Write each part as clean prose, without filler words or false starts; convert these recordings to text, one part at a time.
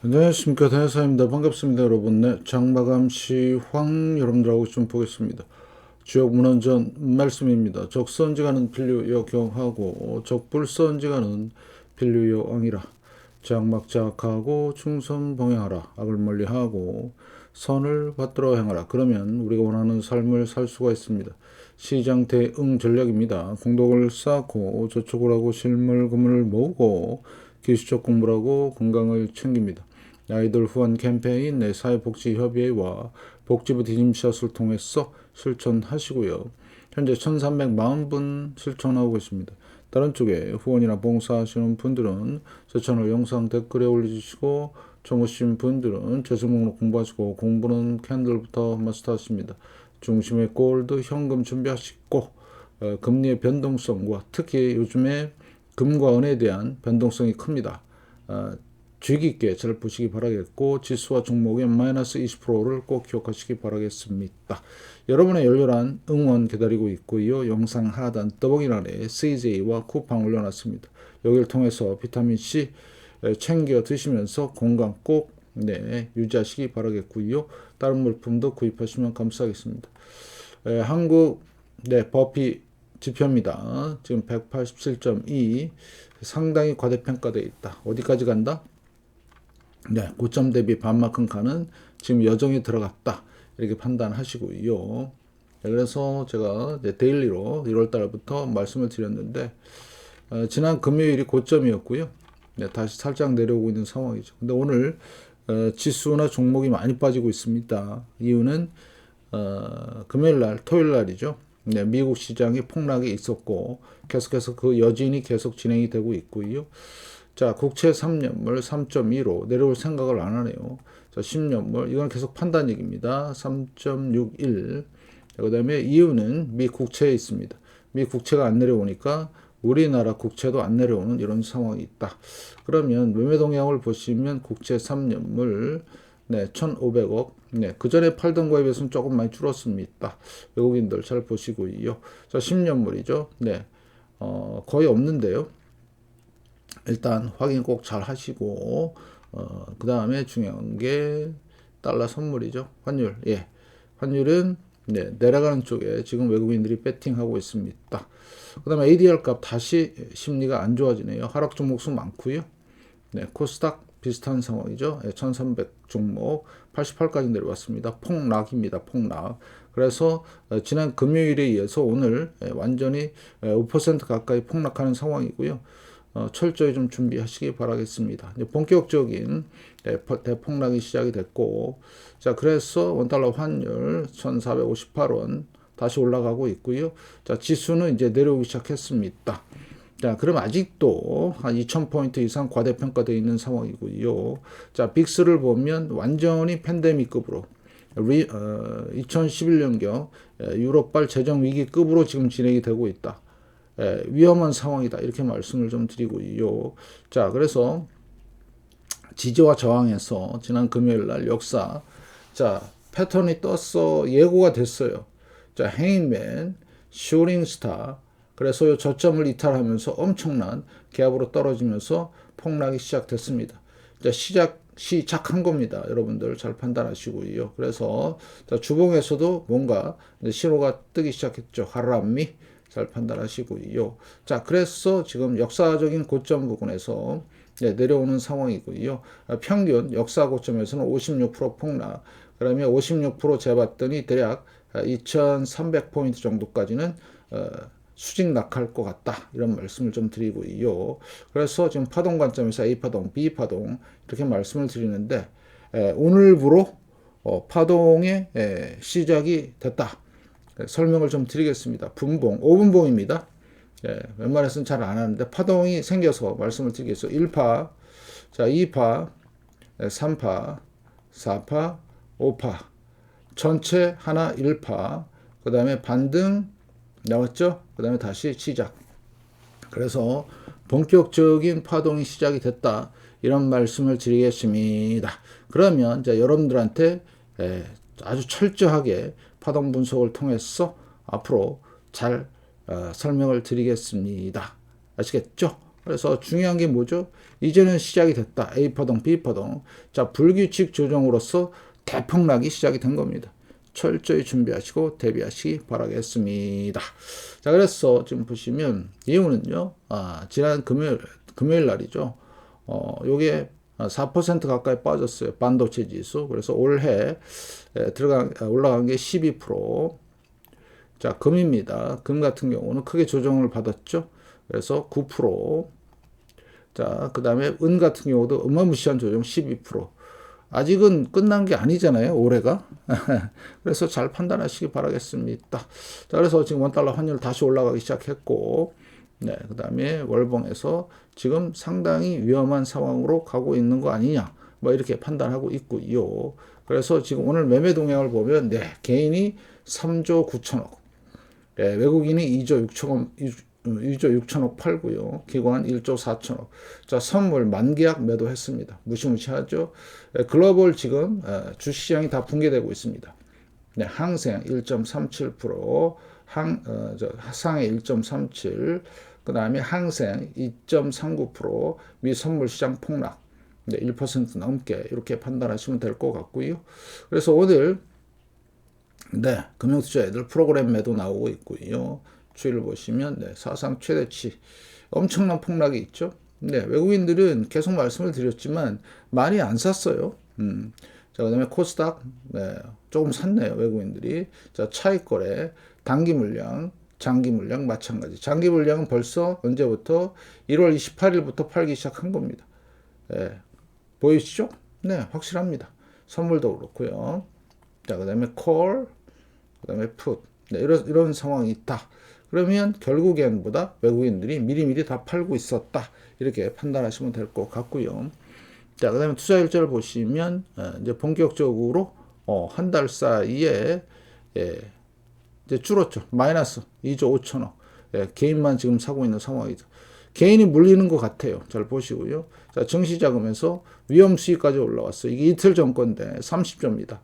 안녕하십니까, 대사입니다. 반갑습니다, 여러분. 네, 장마감 시황 여러분들하고 좀 보겠습니다. 주역 문헌전 말씀입니다. 적선지가는 필류여경하고 적불선지가는 필류여왕이라. 장막자악하고 충선봉행하라. 악을 멀리하고 선을 받들어 행하라. 그러면 우리가 원하는 삶을 살 수가 있습니다. 시장 대응 전략입니다. 공덕을 쌓고 저축을 하고 실물금을 모으고 기술적 공부를 하고 건강을 챙깁니다. 아이들 후원 캠페인 내 사회복지협의회와 복지부 디딤샷을 통해서 실천하시고요. 현재 1340분 실천하고 있습니다. 다른 쪽에 후원이나 봉사하시는 분들은 제 채널 영상 댓글에 올려주시고 젊으신 분들은 재생 목록 공부하시고 공부는 캔들부터 마스터하십니다. 중심에 골드 현금 준비하시고 금리의 변동성과 특히 요즘에 금과 은에 대한 변동성이 큽니다. 주의 깊게 잘 보시기 바라겠고 지수와 종목의 마이너스 20%를 꼭 기억하시기 바라겠습니다. 여러분의 열렬한 응원 기다리고 있고요. 영상 하단 더보기란에 CJ와 쿠팡 올려놨습니다. 여기를 통해서 비타민C 챙겨 드시면서 건강 꼭 유지하시기 바라겠고요. 다른 물품도 구입하시면 감사하겠습니다. 한국 버피 지표입니다. 지금 187.2 상당히 과대평가되어 있다. 어디까지 간다? 고점 대비 반만큼 가는 지금 여정에 들어갔다. 이렇게 판단하시고요. 그래서 제가 데일리로 1월 달부터 말씀을 드렸는데 지난 금요일이 고점이었고요. 다시 살짝 내려오고 있는 상황이죠. 근데 오늘 지수나 종목이 많이 빠지고 있습니다. 이유는 금요일 날, 토요일 날이죠. 미국 시장이 폭락이 있었고 계속해서 그 여진이 계속 진행이 되고 있고요. 자, 국채 3년물 3.25 내려올 생각을 안 하네요. 자, 10년물 이건 계속 판단익입니다. 3.61. 그 다음에 이유는 미 국채에 있습니다. 미 국채가 안 내려오니까 우리나라 국채도 안 내려오는 이런 상황이 있다. 그러면 매매 동향을 보시면 국채 3년물 1,500억. 그 전에 팔던 거에 비해서는 조금 많이 줄었습니다. 외국인들 잘 보시고요. 자, 10년물이죠. 거의 없는데요. 일단 확인 꼭 잘 하시고, 그 다음에 중요한 게 달러 선물이죠. 환율. 환율은 내려가는 쪽에 지금 외국인들이 배팅하고 있습니다. 그 다음에 ADR 값 다시 심리가 안 좋아지네요. 하락 종목 수 많고요. 코스닥 비슷한 상황이죠. 1300 종목 88까지 내려왔습니다. 폭락입니다. 폭락. 그래서 지난 금요일에 이어서 오늘 완전히 5% 가까이 폭락하는 상황이고요. 철저히 좀 준비하시기 바라겠습니다. 본격적인 대폭락이 시작이 됐고, 자, 그래서 원달러 환율 1458원 다시 올라가고 있고요. 자, 지수는 이제 내려오기 시작했습니다. 자, 그럼 아직도 한 2000포인트 이상 과대평가되어 있는 상황이고요. 자, 빅스를 보면 완전히 팬데믹급으로 2011년경 유럽발 재정위기급으로 지금 진행이 되고 있다. 위험한 상황이다. 이렇게 말씀을 좀 드리고요. 자, 그래서 지지와 저항에서 지난 금요일 날 역사, 자, 패턴이 떴어, 예고가 됐어요. 자, 헤인맨, 슈링스타, 그래서 이 저점을 이탈하면서 엄청난 갭으로 떨어지면서 폭락이 시작됐습니다. 자, 시작한 겁니다. 여러분들 잘 판단하시고요. 그래서 자, 주봉에서도 뭔가 신호가 뜨기 시작했죠. 하람미 잘 판단하시고요. 자, 그래서 지금 역사적인 고점 부분에서 내려오는 상황이고요. 평균 역사 고점에서는 56% 폭락. 그러면 56% 재봤더니 대략 2300포인트 정도까지는 수직 낙할 것 같다. 이런 말씀을 좀 드리고요. 그래서 지금 파동 관점에서 A파동, B파동 이렇게 말씀을 드리는데 오늘부로 파동의 시작이 됐다. 설명을 좀 드리겠습니다. 분봉, 5분봉입니다. 웬만해서는 잘 안 하는데 파동이 생겨서 말씀을 드리겠습니다. 1파, 자, 2파, 3파, 4파, 5파. 전체 하나 1파. 그 다음에 반등 나왔죠? 그 다음에 다시 시작. 그래서 본격적인 파동이 시작이 됐다. 이런 말씀을 드리겠습니다. 그러면 이제 여러분들한테 아주 철저하게 파동 분석을 통해서 앞으로 잘 설명을 드리겠습니다. 아시겠죠? 그래서 중요한 게 뭐죠? 이제는 시작이 됐다. A 파동, B 파동. 자, 불규칙 조정으로서 대폭락이 시작이 된 겁니다. 철저히 준비하시고 대비하시기 바라겠습니다. 자, 그래서 지금 보시면 이유는요. 지난 금요일 날이죠. 요게 4% 가까이 빠졌어요. 반도체 지수. 그래서 올해 올라간 게 12%. 자, 금입니다. 금 같은 경우는 크게 조정을 받았죠. 그래서 9%. 자, 그 다음에 은 같은 경우도 어마무시한 조정 12%. 아직은 끝난 게 아니잖아요, 올해가. 그래서 잘 판단하시기 바라겠습니다. 자, 그래서 지금 원달러 환율 다시 올라가기 시작했고, 네, 그 다음에 월봉에서 지금 상당히 위험한 상황으로 가고 있는 거 아니냐, 뭐 이렇게 판단하고 있고요. 그래서 지금 오늘 매매 동향을 보면, 네, 개인이 3조 9천억, 네, 외국인이 2조 6천억 팔고요. 기관 1조 4천억. 자, 선물 만계약 매도했습니다. 무시무시하죠. 글로벌 지금 주시장이 다 붕괴되고 있습니다. 네, 항생 1.37%, 하상의 1.37, 그 다음에 항생 2.39%, 미 선물 시장 폭락, 네, 1% 넘게 이렇게 판단하시면 될 것 같고요. 그래서 오늘 네, 금융투자애들 프로그램 매도 나오고 있고요. 추이를 보시면 네, 사상 최대치 엄청난 폭락이 있죠. 네, 외국인들은 계속 말씀을 드렸지만 많이 안 샀어요. 자, 그다음에 코스닥 네, 조금 샀네요, 외국인들이. 자, 차익 거래, 단기 물량, 장기 물량 마찬가지. 장기 물량은 벌써 언제부터 1월 28일부터 팔기 시작한 겁니다. 네, 보이시죠? 네, 확실합니다. 선물도 그렇고요. 자, 그다음에 콜, 그다음에 put. 네, 이런 상황이 있다. 그러면 결국엔보다 외국인들이 미리미리 다 팔고 있었다. 이렇게 판단하시면 될 것 같고요. 자, 그 다음에 투자 일자를 보시면, 이제 본격적으로, 한 달 사이에, 예, 이제 줄었죠. 마이너스 2조 5천억. 예, 개인만 지금 사고 있는 상황이죠. 개인이 물리는 것 같아요. 잘 보시고요. 자, 증시 자금에서 위험 수익까지 올라왔어요. 이게 이틀 전 건데 30조입니다.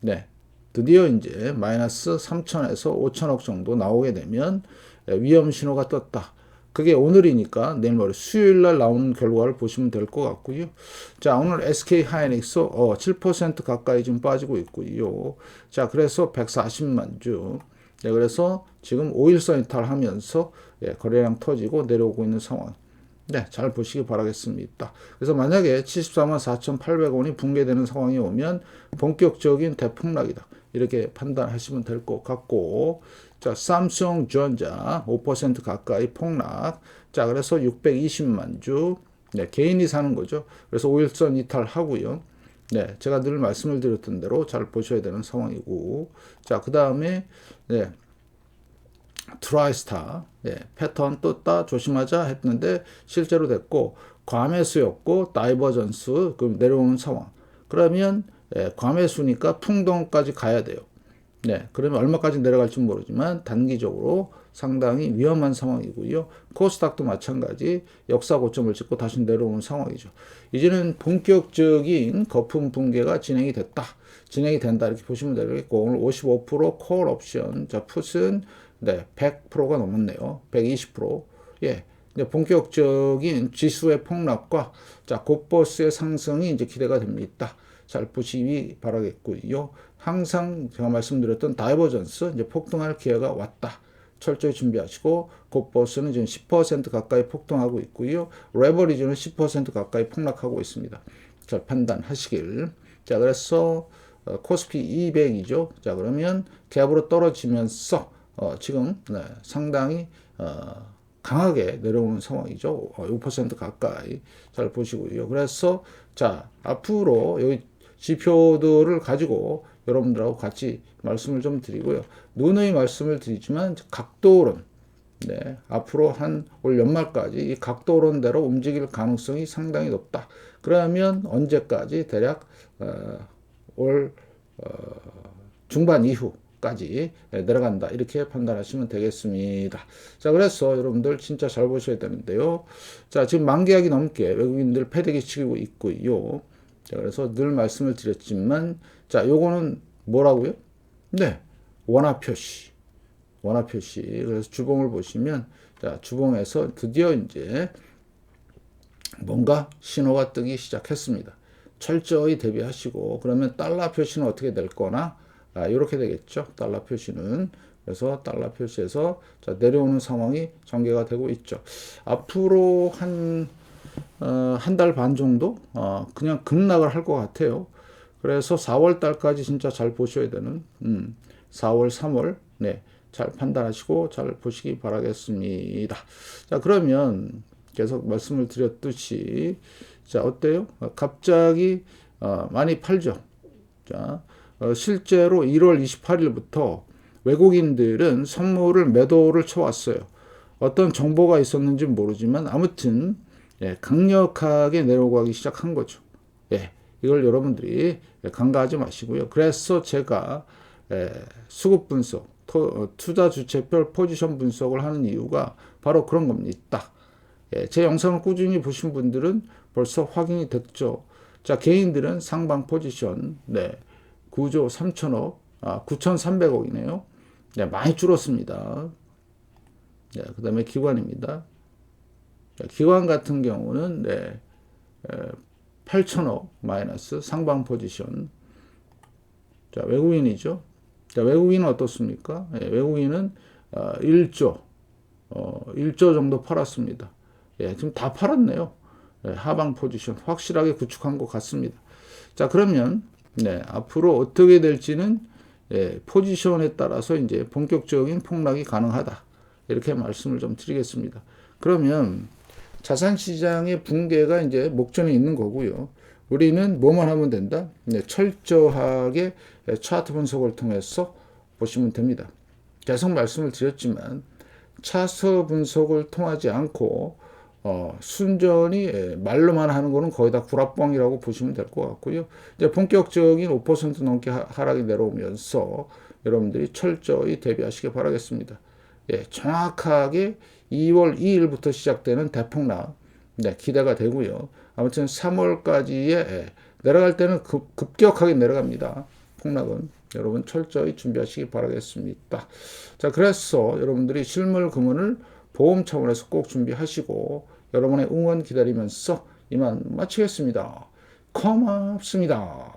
네. 드디어 이제 마이너스 3천에서 5천억 정도 나오게 되면 위험 신호가 떴다. 그게 오늘이니까 내일 모레 수요일 날 나오는 결과를 보시면 될 것 같고요. 자, 오늘 SK 하이닉스 7% 가까이 좀 빠지고 있고요. 자, 그래서 140만 주. 네, 그래서 지금 5일선 이탈하면서 거래량 터지고 내려오고 있는 상황. 네, 잘 보시기 바라겠습니다. 그래서 만약에 74만 4,800원이 붕괴되는 상황이 오면 본격적인 대폭락이다. 이렇게 판단하시면 될 것 같고, 자, 삼성전자 5% 가까이 폭락. 자, 그래서 620만 주. 네, 개인이 사는 거죠. 그래서 5일선 이탈하고요. 네, 제가 늘 말씀을 드렸던 대로 잘 보셔야 되는 상황이고, 자, 그 다음에 네, 트라이스타 패턴 떴다 조심하자 했는데 실제로 됐고 과매수였고 다이버전스 내려오는 상황. 그러면 과매수니까 풍덩까지 가야 돼요. 네, 그러면 얼마까지 내려갈지 모르지만 단기적으로 상당히 위험한 상황이고요. 코스닥도 마찬가지 역사 고점을 찍고 다시 내려오는 상황이죠. 이제는 본격적인 거품 붕괴가 진행이 됐다. 진행이 된다 이렇게 보시면 되겠고 오늘 55%콜 옵션 자 풋은 네, 100%가 넘었네요. 120%. 예. 이제 본격적인 지수의 폭락과 자, 곧버스의 상승이 이제 기대가 됩니다. 잘 보시기 바라겠고요. 항상 제가 말씀드렸던 다이버전스 이제 폭등할 기회가 왔다. 철저히 준비하시고 곧버스는 지금 10% 가까이 폭등하고 있고요. 레버리지는 10% 가까이 폭락하고 있습니다. 잘 판단하시길. 자, 그래서 코스피 200이죠. 자, 그러면 갭으로 떨어지면서 지금 네, 상당히 강하게 내려오는 상황이죠. 5% 가까이 잘 보시고요. 그래서 자 앞으로 여기 지표들을 가지고 여러분들하고 같이 말씀을 좀 드리고요. 누누이 말씀을 드리지만 각도론 네, 앞으로 한 올 연말까지 이 각도론대로 움직일 가능성이 상당히 높다. 그러면 언제까지 대략 올 중반 이후까지 내려간다. 이렇게 판단하시면 되겠습니다. 자, 그래서 여러분들 진짜 잘 보셔야 되는데요. 자, 지금 만계약이 넘게 외국인들 패대기 치고 있고요. 자, 그래서 늘 말씀을 드렸지만, 자, 요거는 뭐라고요? 네, 원화 표시. 원화 표시. 그래서 주봉을 보시면, 자, 주봉에서 드디어 이제 뭔가 신호가 뜨기 시작했습니다. 철저히 대비하시고 그러면 달러 표시는 어떻게 될 거나 이렇게 되겠죠. 달러 표시는 그래서 달러 표시에서 자, 내려오는 상황이 전개가 되고 있죠. 앞으로 한 달 반 정도 그냥 급락을 할 것 같아요. 그래서 4월 달까지 진짜 잘 보셔야 되는 4월, 3월 네, 잘 판단하시고 잘 보시기 바라겠습니다. 자, 그러면 계속 말씀을 드렸듯이 자, 어때요? 갑자기 많이 팔죠. 자, 실제로 1월 28일부터 외국인들은 선물을 매도를 쳐왔어요. 어떤 정보가 있었는지 모르지만 아무튼 예, 강력하게 내려가기 시작한 거죠. 예, 이걸 여러분들이 간과하지 마시고요. 그래서 제가 수급 분석, 투자 주체별 포지션 분석을 하는 이유가 바로 그런 겁니다. 예, 제 영상을 꾸준히 보신 분들은 벌써 확인이 됐죠. 자, 개인들은 상방 포지션, 네, 9조 3천억, 9,300억이네요. 네, 많이 줄었습니다. 네, 그 다음에 기관입니다. 네, 기관 같은 경우는 네, 8천억 마이너스 상방 포지션. 자, 외국인이죠. 자, 외국인은 어떻습니까? 네, 외국인은 1조, 1조 정도 팔았습니다. 예, 지금 다 팔았네요. 예, 하방 포지션 확실하게 구축한 것 같습니다. 자, 그러면 네, 앞으로 어떻게 될지는 예, 포지션에 따라서 이제 본격적인 폭락이 가능하다. 이렇게 말씀을 좀 드리겠습니다. 그러면 자산시장의 붕괴가 이제 목전에 있는 거고요. 우리는 뭐만 하면 된다? 네, 철저하게 차트 분석을 통해서 보시면 됩니다. 계속 말씀을 드렸지만 차트 분석을 통하지 않고 순전히 말로만 하는 거는 거의 다 구라뻥이라고 보시면 될 것 같고요. 이제 본격적인 5% 넘게 하락이 내려오면서 여러분들이 철저히 대비하시기 바라겠습니다. 예, 정확하게 2월 2일부터 시작되는 대폭락 네, 기대가 되고요. 아무튼 3월까지의 내려갈 때는 급격하게 내려갑니다. 폭락은 여러분 철저히 준비하시기 바라겠습니다. 자, 그래서 여러분들이 실물 금원을 보험 차원에서 꼭 준비하시고 여러분의 응원 기다리면서 이만 마치겠습니다. 고맙습니다.